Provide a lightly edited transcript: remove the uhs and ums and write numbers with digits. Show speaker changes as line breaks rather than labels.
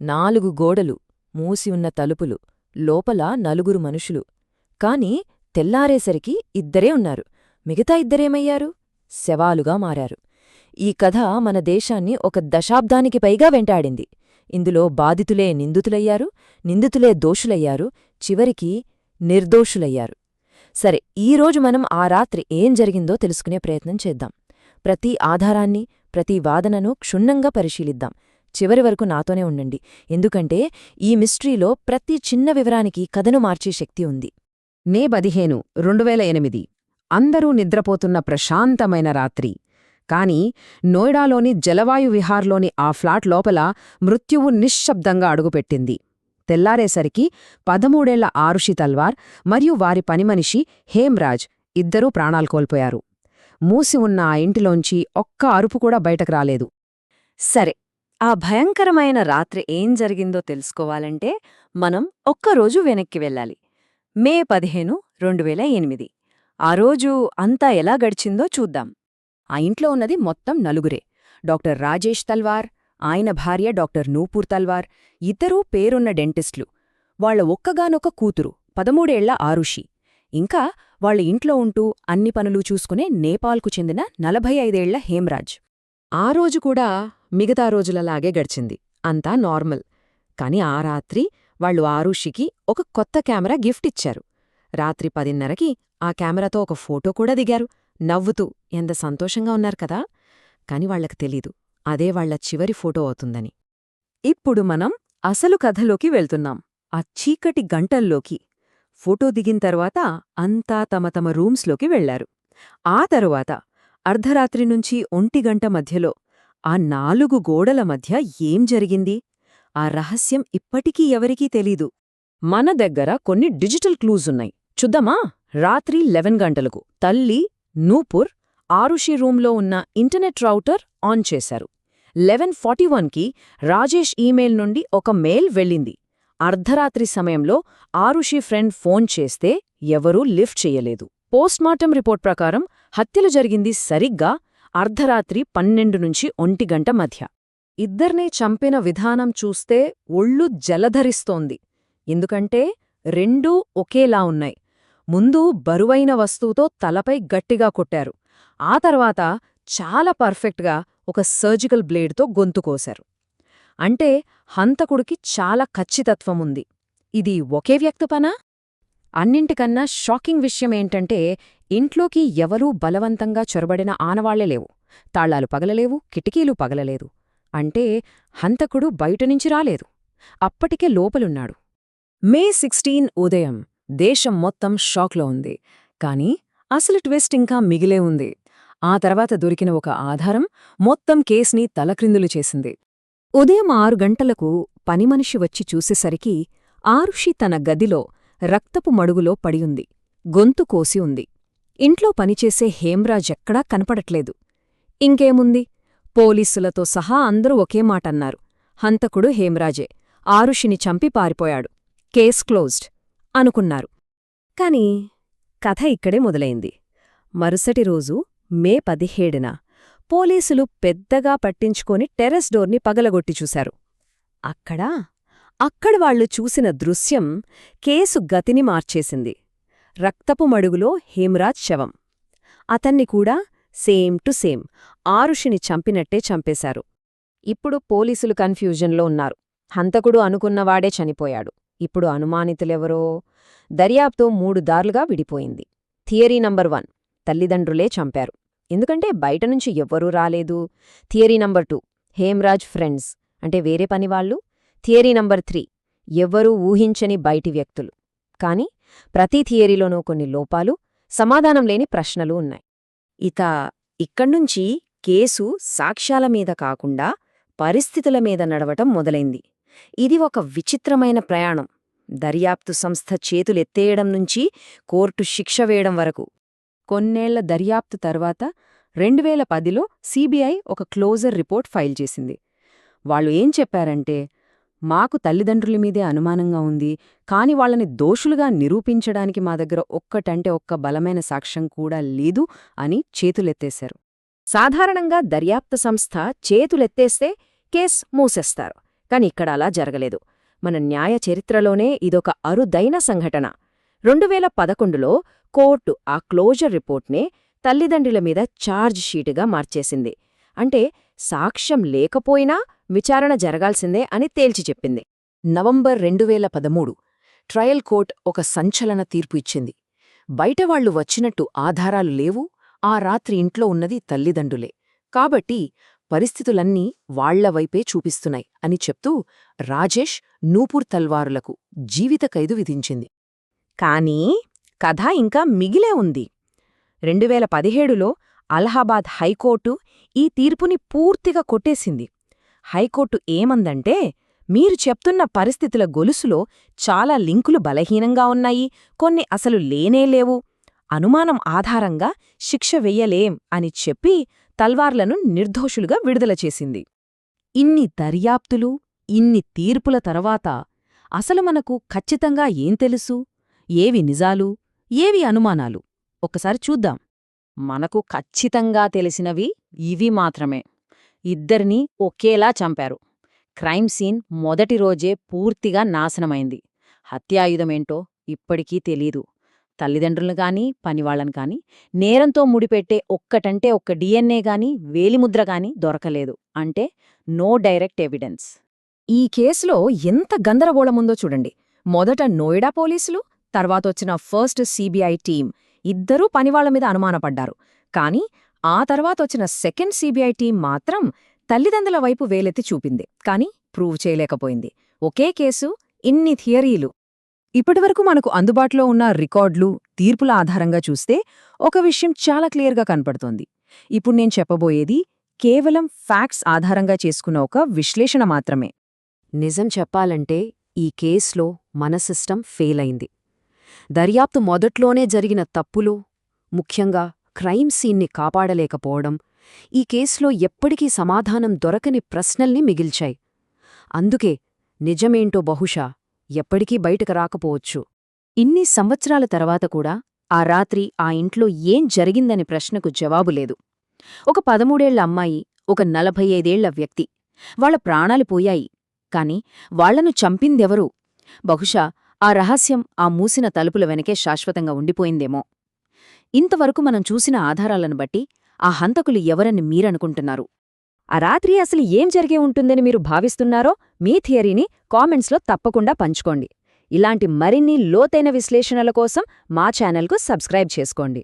4 గోడలు, మూసి ఉన్న తలుపులు, లోపల 4 మనుషులు. కాని తెల్లారేసరికి ఇద్దరే ఉన్నారు. మిగతా ఇద్దరేమయ్యారు? శవాలుగా మారారు. ఈ కథ మన దేశాన్ని ఒక దశాబ్దానికి పైగా వెంటాడింది. ఇందులో బాధితులే నిందితులయ్యారు, నిందితులే దోషులయ్యారు, చివరికి నిర్దోషులయ్యారు. సరే, ఈరోజు మనం ఆ రాత్రి ఏం జరిగిందో తెలుసుకునే ప్రయత్నం చేద్దాం. ప్రతి ఆధారాన్ని, ప్రతి వాదనను క్షుణ్ణంగా పరిశీలిద్దాం. చివరి వరకు నాతోనే ఉండండి, ఎందుకంటే ఈ మిస్టరీలో ప్రతి చిన్న వివరానికి కథను మార్చే శక్తి ఉంది.
మే 15, 2008. అందరూ నిద్రపోతున్న ప్రశాంతమైన రాత్రి. కాని నోయిడాలోని జలవాయు విహార్లోని ఆ ఫ్లాట్ లోపల మృత్యువు నిశ్శబ్దంగా అడుగుపెట్టింది. తెల్లారేసరికి 13 ఏళ్ల ఆరుషి తల్వార్ మరియు వారి పనిమనిషి హేమ్రాజ్ ఇద్దరూ ప్రాణాలు కోల్పోయారు. మూసి ఉన్న ఆ ఇంటిలోంచి ఒక్క అరుపు కూడా బయటకు రాలేదు.
సరే, ఆ భయంకరమైన రాత్రి ఏం జరిగిందో తెలుసుకోవాలంటే మనం ఒక్కరోజు వెనక్కి వెళ్ళాలి. మే 15, 2008. ఆ రోజు అంతా ఎలా గడిచిందో చూద్దాం.
ఆ ఇంట్లో ఉన్నది మొత్తం నలుగురే. డాక్టర్ రాజేష్ తల్వార్, ఆయన భార్య డాక్టర్ నూపూర్ తల్వార్, ఇద్దరూ పేరున్న డెంటిస్టులు. వాళ్ల ఒక్కగానొక్క కూతురు 13 ఏళ్ల ఆరుషి, ఇంకా వాళ్ళ ఇంట్లో ఉంటూ అన్ని పనులు చూసుకునే నేపాల్కు చెందిన 45 ఏళ్ల హేమ్రాజ్. ఆ రోజు కూడా మిగతా రోజులలాగే గడిచింది. అంతా నార్మల్. కాని ఆ రాత్రి వాళ్లు ఆరుషికి ఒక కొత్త కెమెరా గిఫ్ట్ ఇచ్చారు. రాత్రి 10:30కి ఆ కెమెరాతో ఒక ఫోటో కూడా దిగారు, నవ్వుతూ. ఎంత సంతోషంగా ఉన్నారు కదా. కాని వాళ్లకు తెలీదు, అదే వాళ్ల చివరి ఫోటో అవుతుందని.
ఇప్పుడు మనం అసలు కథలోకి వెళ్తున్నాం, ఆ చీకటి గంటల్లోకి. ఫోటో దిగిన తర్వాత అంతా తమ తమ రూమ్స్లోకి వెళ్లారు. ఆ తరువాత అర్ధరాత్రి నుంచి 1 గంట మధ్యలో ఆ 4 గోడల మధ్య ఏం జరిగింది? ఆ రహస్యం ఇప్పటికీ ఎవరికీ తెలీదు.
మన దగ్గర కొన్ని డిజిటల్ క్లూస్ ఉన్నాయి, చూద్దామా? రాత్రి 11 గంటలకు తల్లి నూపూర్ ఆరుషి రూంలో ఉన్న ఇంటర్నెట్ రౌటర్ ఆన్ చేశారు. 11:41కి రాజేష్ ఈమెయిల్ నుండి ఒక మెయిల్ వెళ్ళింది. అర్ధరాత్రి సమయంలో ఆరుషి ఫ్రెండ్ ఫోన్ చేస్తే ఎవరూ లిఫ్ట్ చెయ్యలేదు. పోస్ట్మార్టం రిపోర్ట్ ప్రకారం హత్యలు జరిగింది సరిగ్గా అర్ధరాత్రి 12 నుంచి 1 గంట మధ్య. ఇద్దర్నే చంపిన విధానం చూస్తే ఒళ్ళు జలధరిస్తోంది. ఎందుకంటే రెండూ ఒకేలా ఉన్నాయి. ముందు బరువైన వస్తువుతో తలపై గట్టిగా కొట్టారు, ఆ తర్వాత చాలా పర్ఫెక్ట్గా ఒక సర్జికల్ బ్లేడ్తో గొంతు కోశారు. అంటే హంతకుడికి చాలా ఖచ్చితత్వముంది. ఇది ఒకే వ్యక్తి పనా? అన్నింటికన్నా షాకింగ్ విషయమేంటంటే ఇంట్లోకి ఎవరూ బలవంతంగా చొరబడిన ఆనవాళ్లే లేవు. తాళాలు పగలలేవు, కిటికీలు పగలలేదు. అంటే హంతకుడు బయటనుంచి రాలేదు, అప్పటికే లోపలున్నాడు.
మే 16 ఉదయం దేశం మొత్తం షాక్లో ఉంది. కాని అసలు ట్విస్ట్ ఇంకా మిగిలే ఉంది. ఆ తర్వాత దొరికిన ఒక ఆధారం మొత్తం కేస్ని తలక్రిందులు చేసింది. ఉదయం 6 గంటలకు పనిమనిషి వచ్చి చూసేసరికి ఆరుషి తన గదిలో రక్తపు మడుగులో పడియుంది, గొంతు కోసి ఉంది. ఇంట్లో పనిచేసే హేమ్రాజ్ ఎక్కడా కనపడట్లేదు. ఇంకేముంది, పోలీసులతో సహా అందరూ ఒకే మాటన్నారు, హంతకుడు హేమ్రాజే, ఆరుషిని చంపి పారిపోయాడు, కేస్ క్లోజ్డ్ అనుకున్నారు. కాని కథ ఇక్కడే మొదలైంది. మరుసటి రోజు మే 17న పోలీసులు పెద్దగా పట్టించుకొని టెర్రస్ డోర్ని పగలగొట్టి చూశారు. అక్కడ వాళ్లు చూసిన దృశ్యం కేసు గతిని మార్చేసింది. రక్తపు మడుగులో హేమ్రాజ్ శవం. అతన్ని కూడా సేమ్ టు సేమ్ ఆరుషిని చంపినట్టే చంపేశారు. ఇప్పుడు పోలీసులు కన్ఫ్యూజన్లో ఉన్నారు. హంతకుడు అనుకున్నవాడే చనిపోయాడు, ఇప్పుడు అనుమానితులెవరో? దర్యాప్తు 3 దారులుగా విడిపోయింది. థియరీ నంబర్ 1, తల్లిదండ్రులే చంపారు, ఎందుకంటే బయటనుంచి ఎవ్వరూ రాలేదు. థియరీ నంబర్ 2, హేమ్రాజ్ ఫ్రెండ్స్, అంటే వేరే పనివాళ్లు. థియరీ నంబర్ 3, ఎవ్వరూ ఊహించని బయటి వ్యక్తులు. కాని ప్రతి థియరీలోనూ కొన్ని లోపాలు, సమాధానం లేని ప్రశ్నలు ఉన్నాయి. ఇక్కడ్నుంచి కేసు సాక్ష్యాల మీద కాకుండా పరిస్థితుల మీద నడవటం మొదలైంది. ఇది ఒక విచిత్రమైన ప్రయాణం. దర్యాప్తు సంస్థ చేతులెత్తేయడం నుంచి కోర్టు శిక్ష వేయడం వరకు. కొన్నేళ్ల దర్యాప్తు తర్వాత 2010లో సీబీఐ ఒక క్లోజర్ రిపోర్ట్ ఫైల్ చేసింది. వాళ్ళు ఏం చెప్పారంటే, మాకు తల్లిదండ్రులమీదే అనుమానంగా ఉంది, కాని వాళ్లని దోషులుగా నిరూపించడానికి మా దగ్గర ఒక్కటంటే ఒక్క బలమైన సాక్ష్యం కూడా లేదు అని చేతులెత్తేశారు. సాధారణంగా దర్యాప్తు సంస్థ చేతులెత్తేస్తే కేస్ మూసేస్తారు.
కాని ఇక్కడ అలా జరగలేదు. మన న్యాయ చరిత్రలోనే ఇదొక అరుదైన సంఘటన. 2011లో కోర్టు ఆ క్లోజర్ రిపోర్ట్నే తల్లిదండ్రుల మీద ఛార్జ్ షీటుగా మార్చేసింది. అంటే సాక్ష్యం లేకపోయినా విచారణ జరగాల్సిందే అని తేల్చి చెప్పింది. నవంబర్ 2013 ట్రయల్ కోర్ట్ ఒక సంచలన తీర్పు ఇచ్చింది. బయటవాళ్లు వచ్చినట్టు ఆధారాలు లేవు, ఆ రాత్రి ఇంట్లో ఉన్నది తల్లిదండ్రులే. కాబట్టి పరిస్థితులన్నీ వాళ్లవైపే చూపిస్తున్నాయి అని చెప్తూ రాజేష్, నూపూర్ తల్వారులకు జీవిత ఖైదు విధించింది. కానీ కథ ఇంకా మిగిలే ఉంది. 2017లో అలహాబాద్ హైకోర్టు ఈ తీర్పుని పూర్తిగా కొట్టేసింది. హైకోర్టు ఏమందంటే, మీరు చెప్తున్న పరిస్థితుల గొలుసులో చాలా లింకులు బలహీనంగా ఉన్నాయి, కొన్ని అసలు లేనేలేవు, అనుమానం ఆధారంగా శిక్ష వెయ్యలేం అని చెప్పి తల్వార్లను నిర్దోషులుగా విడుదల చేసింది. ఇన్ని దర్యాప్తులు, ఇన్ని తీర్పుల తర్వాత అసలు మనకు ఖచ్చితంగా ఏం తెలుసు? ఏవి నిజాలు, ఏవి అనుమానాలు? ఒక్కసారి చూద్దాం. మనకు ఖచ్చితంగా తెలిసినవి ఇవి మాత్రమే. ఇద్దరినీ ఒకేలా చంపారు. క్రైమ్ సీన్ మొదటి రోజే పూర్తిగా నాశనమైంది. హత్యాయుధమేంటో ఇప్పటికీ తెలీదు. తల్లిదండ్రులను గాని, పనివాళ్లను కాని నేరంతో ముడిపెట్టే ఒక్కటంటే ఒక్క DNA గాని, వేలిముద్ర గాని దొరకలేదు. అంటే నో డైరెక్ట్ ఎవిడెన్స్. ఈ కేసులో ఎంత గందరగోళముందో చూడండి. మొదట నోయిడా పోలీసులు, తర్వాతొచ్చిన ఫస్ట్ CBI టీం ఇద్దరూ పనివాళ్ల మీద అనుమానపడ్డారు. కాని ఆ తర్వాతొచ్చిన సెకండ్ CBI టీం మాత్రం తల్లిదండ్రుల వైపు వేలెత్తి చూపింది. కాని ప్రూవ్ చేయలేకపోయింది. ఒకే కేసు, ఇన్ని థియరీలు. ఇప్పటివరకు మనకు అందుబాటులో ఉన్న రికార్డులు, తీర్పుల ఆధారంగా చూస్తే ఒక విషయం చాలా క్లియర్గా కనపడుతోంది. ఇప్పుడు నేను చెప్పబోయేది కేవలం ఫ్యాక్ట్స్ ఆధారంగా చేసుకున్న ఒక విశ్లేషణ మాత్రమే. నిజం చెప్పాలంటే ఈ కేసులో మన సిస్టమ్ ఫెయిల్ అయింది. దర్యాప్తు మొదట్లోనే జరిగిన తప్పులు, ముఖ్యంగా క్రైమ్ సీన్ని కాపాడలేకపోవడం, ఈ కేసులో ఎప్పటికీ సమాధానం దొరకని ప్రశ్నల్ని మిగిల్చాయి. అందుకే నిజమేంటో బహుశా ఎప్పటికీ బయటకు రాకపోవచ్చు. ఇన్ని సంవత్సరాల తర్వాత కూడా ఆ రాత్రి ఆ ఇంట్లో ఏం జరిగిందనే ప్రశ్నకు జవాబులేదు. ఒక 13 ఏళ్ల అమ్మాయి, ఒక 45 ఏళ్ల వ్యక్తి, వాళ్ల ప్రాణాలు పోయాయి. కాని వాళ్లను చంపిందెవరు? బహుశా ఆ రహస్యం ఆ మూసిన తలుపుల వెనకే శాశ్వతంగా ఉండిపోయిందేమో. ఇంతవరకు మనం చూసిన ఆధారాలను బట్టి ఆ హంతకులు ఎవరని మీరనుకుంటున్నారు? ఆ రాత్రి అసలు ఏం జరిగే ఉంటుందని మీరు భావిస్తున్నారో మీ థియరీని కామెంట్స్లో తప్పకుండా పంచుకోండి. ఇలాంటి మరిన్ని లోతైన విశ్లేషణల కోసం మా ఛానల్కు సబ్స్క్రైబ్ చేసుకోండి.